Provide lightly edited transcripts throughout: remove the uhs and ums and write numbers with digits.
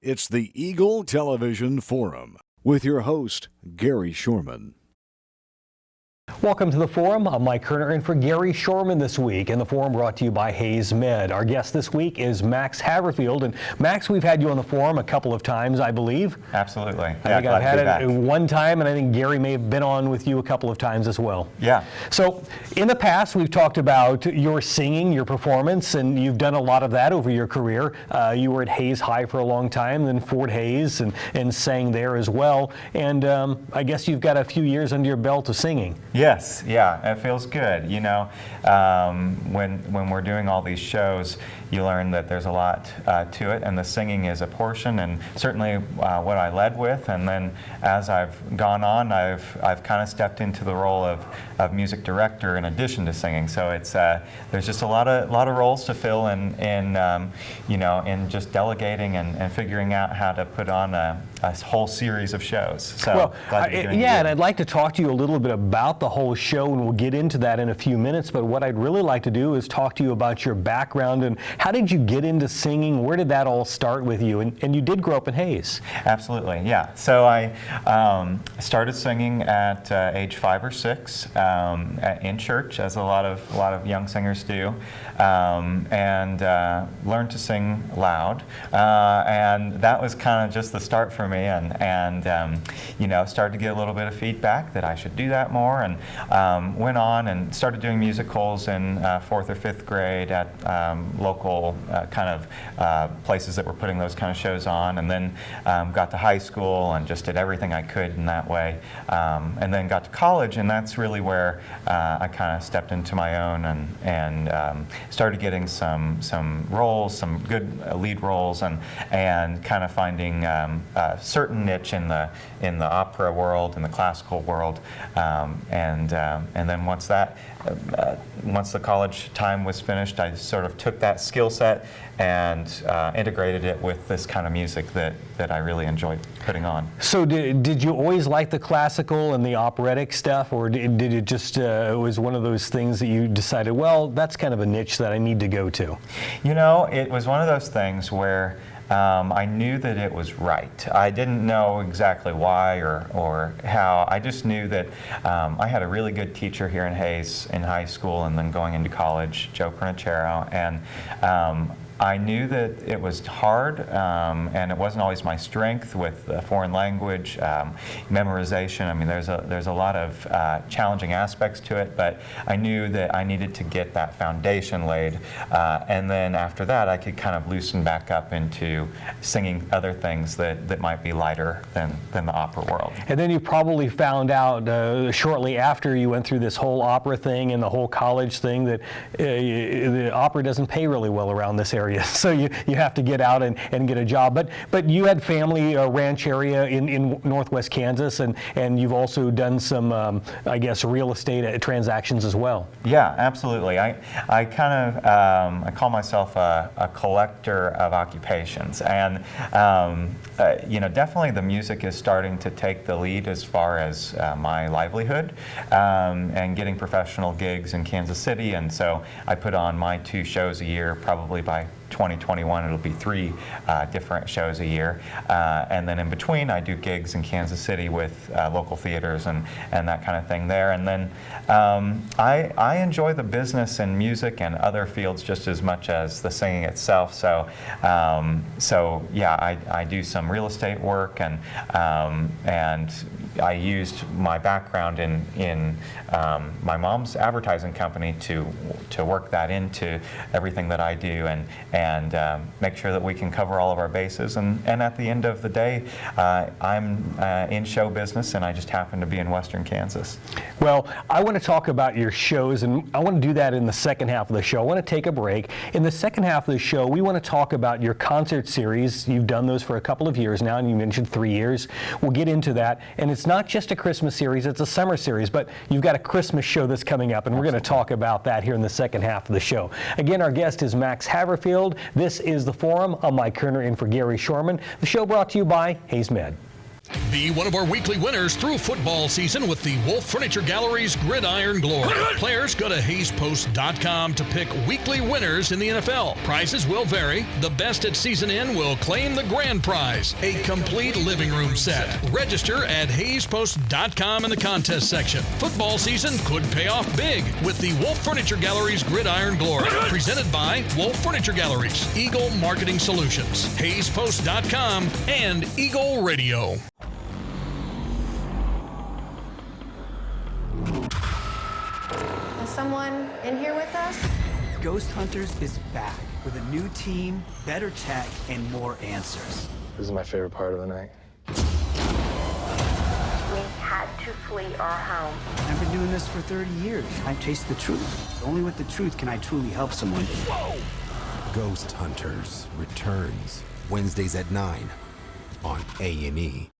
It's the Eagle Television Forum with your host, Gary Shorman. Welcome to the Forum. I'm Mike Kerner in for Gary Shorman this week, and the Forum brought to you by Hayes Med. Our guest this week is Max Haverfield, and Max, we've had you on the Forum a couple of times, I believe. Absolutely. I think I've had it one time, and I think Gary may have been on with you a couple of times as well. Yeah. So in the past, we've talked about your singing, your performance, and you've done a lot of that over your career. You were at Hayes High for a long time, then Fort Hayes, and sang there as well. And I guess you've got a few years under your belt of singing. Yes, yeah, it feels good. You know, when we're doing all these shows, you learn that there's a lot to it, and the singing is a portion, and certainly what I led with. And then as I've gone on, I've kind of stepped into the role of music director in addition to singing. So it's there's just a lot of roles to fill in you know, in just delegating and figuring out how to put on a whole series of shows. So well, yeah, and I'd like to talk to you a little bit about the whole show, and we'll get into that in a few minutes. But what I'd really like to do is talk to you about your background and how did you get into singing? Where did that all start with you? And you did grow up in Hayes. Absolutely, yeah. So I started singing at age 5 or 6 in church, as a lot of young singers do, and learned to sing loud, and that was kind of just the start for me. And you know, started to get a little bit of feedback that I should do that more, and went on and started doing musicals in 4th or 5th grade at local kind of places that were putting those kind of shows on, and then got to high school and just did everything I could in that way, and then got to college, and that's really where I kind of stepped into my own and started getting some roles, some good lead roles, and kind of finding a certain niche in the opera world, in the classical world, and then once the college time was finished, I sort of took that skill set and integrated it with this kind of music that I really enjoyed putting on. So did you always like the classical and the operatic stuff, or did it just it was one of those things that you decided, well, that's kind of a niche that I need to go to? You know, it was one of those things where I knew that it was right. I didn't know exactly why or how. I just knew that I had a really good teacher here in Hayes in high school and then going into college, Joe Pernachero, and I knew that it was hard, and it wasn't always my strength with foreign language, memorization. I mean, there's a lot of challenging aspects to it, but I knew that I needed to get that foundation laid, and then after that, I could kind of loosen back up into singing other things that might be lighter than the opera world. And then you probably found out shortly after you went through this whole opera thing and the whole college thing that the opera doesn't pay really well around this area. So you have to get out and get a job. But you had family ranch area in northwest Kansas, and you've also done some, I guess, real estate transactions as well. Yeah, absolutely. I kind of I call myself a collector of occupations, and you know, definitely the music is starting to take the lead as far as my livelihood and getting professional gigs in Kansas City. And so I put on my 2 shows a year, probably by 2021 it'll be 3 different shows a year, and then in between I do gigs in Kansas City with local theaters and that kind of thing there. And then I enjoy the business and music and other fields just as much as the singing itself. So yeah, I do some real estate work, and I used my background in my mom's advertising company to work that into everything that I do, and make sure that we can cover all of our bases. And at the end of the day, I'm in show business, and I just happen to be in Western Kansas. Well, I want to talk about your shows, and I want to do that in the second half of the show. I want to take a break. In the second half of the show, we want to talk about your concert series. You've done those for a couple of years now, and you mentioned 3 years. We'll get into that. And it's not just a Christmas series, it's a summer series, but you've got a Christmas show that's coming up, and we're going to talk about that here in the second half of the show. Again, our guest is Max Haverfield. This is The Forum. I'm Mike Kerner in for Gary Shorman. The show brought to you by Hayes Med. Be one of our weekly winners through football season with the Wolf Furniture Gallery's Gridiron Glory. Players go to HayesPost.com to pick weekly winners in the NFL. Prizes will vary. The best at season end will claim the grand prize, a complete living room set. Register at HayesPost.com in the contest section. Football season could pay off big with the Wolf Furniture Gallery's Gridiron Glory. Presented by Wolf Furniture Galleries, Eagle Marketing Solutions, HayesPost.com, and Eagle Radio. Is someone in here with us? Ghost Hunters is back with a new team, better tech, and more answers. This is my favorite part of the night. We had to flee our home. I've been doing this for 30 years. I've chased the truth. Only with the truth can I truly help someone. Whoa! Ghost Hunters returns Wednesdays at 9 on A&E.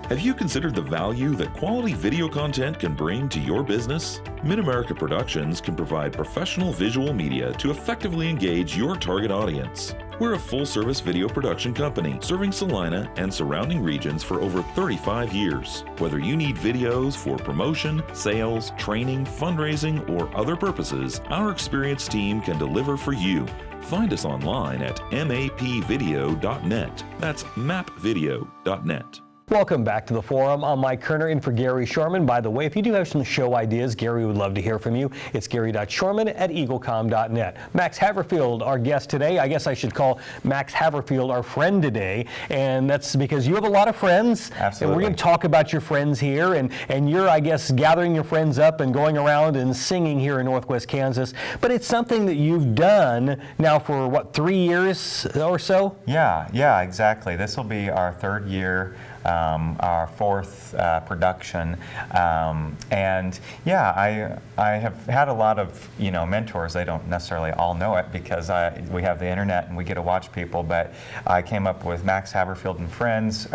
Have you considered the value that quality video content can bring to your business? Mid-America Productions can provide professional visual media to effectively engage your target audience. We're a full-service video production company serving Salina and surrounding regions for over 35 years. Whether you need videos for promotion, sales, training, fundraising, or other purposes, our experienced team can deliver for you. Find us online at mapvideo.net. That's mapvideo.net. Welcome back to the Forum. I'm Mike Kerner in for Gary Shorman. By the way, if you do have some show ideas, Gary would love to hear from you. It's gary.shorman@eaglecom.net. Max Haverfield, our guest today. I guess I should call Max Haverfield our friend today, and that's because you have a lot of friends. Absolutely. And we're going to talk about your friends here, and you're, I guess, gathering your friends up and going around and singing here in Northwest Kansas. But it's something that you've done now for, what, 3 years or so? Yeah, exactly. This will be our third year. Our fourth production, and yeah, I have had a lot of mentors. They don't necessarily all know it because we have the internet and we get to watch people. But I came up with Max Haverfield and Friends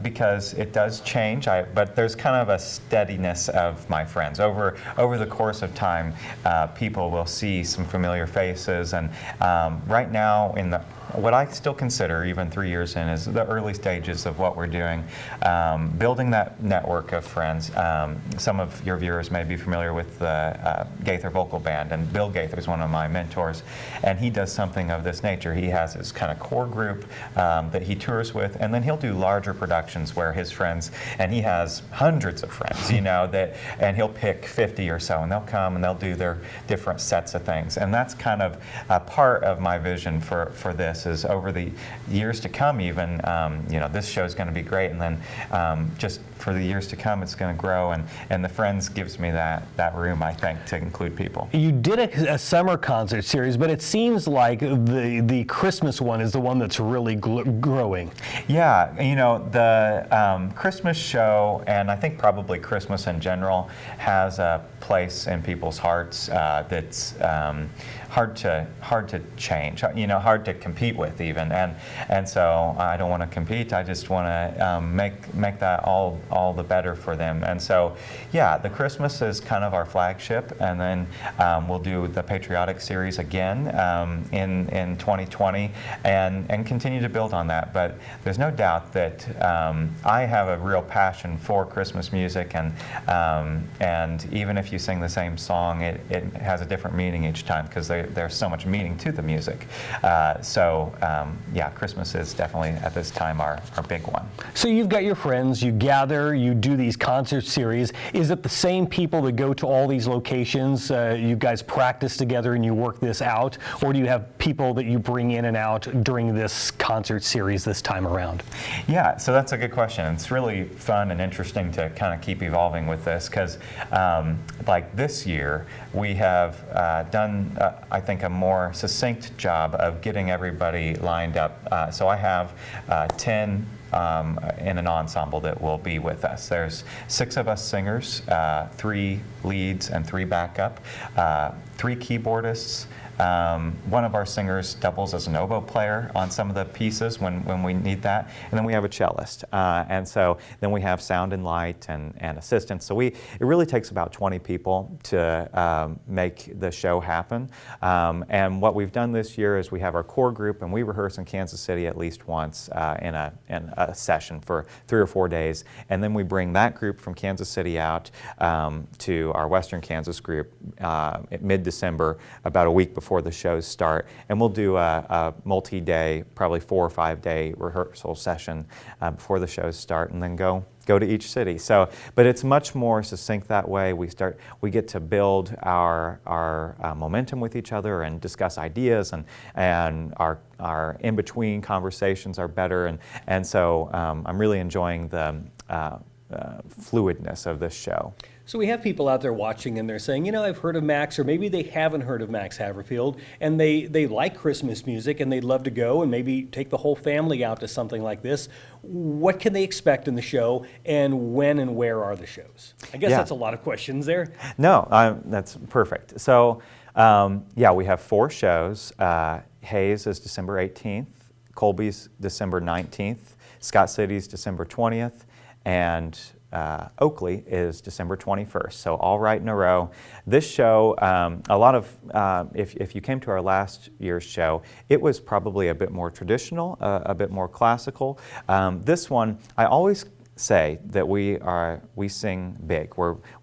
because it does change. But there's kind of a steadiness of my friends over the course of time. People will see some familiar faces, and right now in what I still consider, even 3 years in, is the early stages of what we're doing, building that network of friends. Some of your viewers may be familiar with the Gaither Vocal Band, and Bill Gaither is one of my mentors, and he does something of this nature. He has his kind of core group that he tours with, and then he'll do larger productions where his friends, and he has hundreds of friends, and he'll pick 50 or so, and they'll come and they'll do their different sets of things, and that's kind of a part of my vision for this. Is over the years to come, even this show is going to be great, and then just for the years to come, it's going to grow, and the Friends gives me that room, I think, to include people. You did a summer concert series, but it seems like the Christmas one is the one that's really growing. Yeah, the Christmas show, and I think probably Christmas in general, has a place in people's hearts that's hard to change, hard to compete with even, and so I don't want to compete. I just want to make that all the better for them. And so, yeah, the Christmas is kind of our flagship, and then we'll do the Patriotic series again in 2020, and continue to build on that. But there's no doubt that I have a real passion for Christmas music, and even if you sing the same song, it has a different meaning each time because there's so much meaning to the music. Yeah, Christmas is definitely at this time our big one. So you've got your friends, you gather, you do these concert series. Is it the same people that go to all these locations? You guys practice together and you work this out, or do you have people that you bring in and out during this concert series this time around? Yeah, so that's a good question. It's really fun and interesting to kind of keep evolving with this because like this year we have done I think, a more succinct job of getting everybody lined up. So I have 10 in an ensemble that will be with us. There's 6 of us singers, 3 leads and 3 backup, 3 keyboardists. One of our singers doubles as an oboe player on some of the pieces when we need that, and then we have a cellist. And so then we have sound and light and assistants. So it really takes about 20 people to make the show happen. And what we've done this year is we have our core group, and we rehearse in Kansas City at least once in a session for 3 or 4 days, and then we bring that group from Kansas City out to our Western Kansas group at mid-December, about a week before the shows start, and we'll do a multi-day, probably 4 or 5 day rehearsal session before the shows start, and then go to each city. So, but it's much more succinct that way. We get to build our momentum with each other and discuss ideas, and our in-between conversations are better, and so I'm really enjoying the fluidness of this show. So we have people out there watching, and they're saying, you know, I've heard of Max, or maybe they haven't heard of Max Haverfield, and they like Christmas music, and they'd love to go and maybe take the whole family out to something like this. What can they expect in the show, and when and where are the shows? I guess that's a lot of questions there. No, that's perfect. So, we have 4 shows. Hayes is December 18th, Colby's December 19th, Scott City's December 20th, and Oakley is December 21st, so all right in a row. This show, a lot of, if you came to our last year's show, it was probably a bit more traditional, a bit more classical. This one, I always say that we sing big.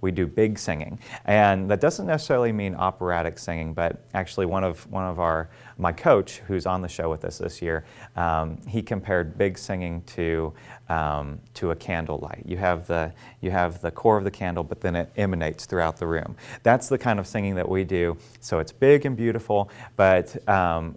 We do big singing, and that doesn't necessarily mean operatic singing, but actually my coach, who's on the show with us this year, he compared big singing to a candlelight. You have the core of the candle, but then it emanates throughout the room. That's the kind of singing that we do. So it's big and beautiful, but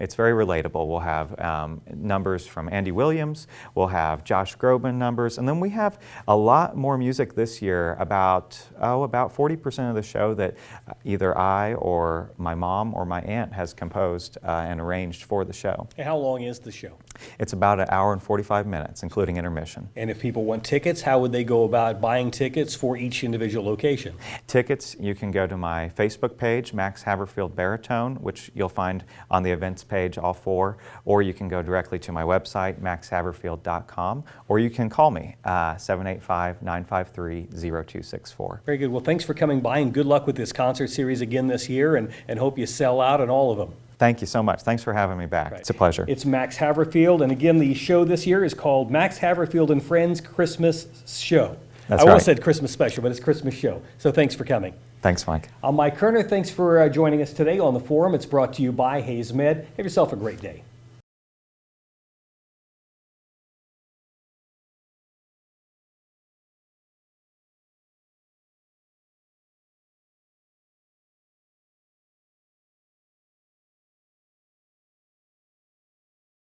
it's very relatable. We'll have numbers from Andy Williams. We'll have Josh Groban numbers, and then we have a lot more music this year. About 40% of the show that either I or my mom or my aunt has composed and arranged for the show. And how long is the show? It's about 1 hour and 45 minutes, including intermission. And if people want tickets, how would they go about buying tickets for each individual location? Tickets, you can go to my Facebook page, Max Haverfield Baritone, which you'll find on the events page, all 4, or you can go directly to my website, maxhaverfield.com, or you can call me, 785-953-0264. Very good. Well, thanks for coming by, and good luck with this concert series again this year, and hope you sell out on all of them. Thank you so much. Thanks for having me back. Right. It's a pleasure. It's Max Haverfield, and again, the show this year is called Max Haverfield and Friends Christmas Show. That's I right. almost said Christmas special, but it's Christmas show. So thanks for coming. Thanks, Mike. I'm Mike Kerner. Thanks for joining us today on the forum. It's brought to you by Hayes Med. Have yourself a great day.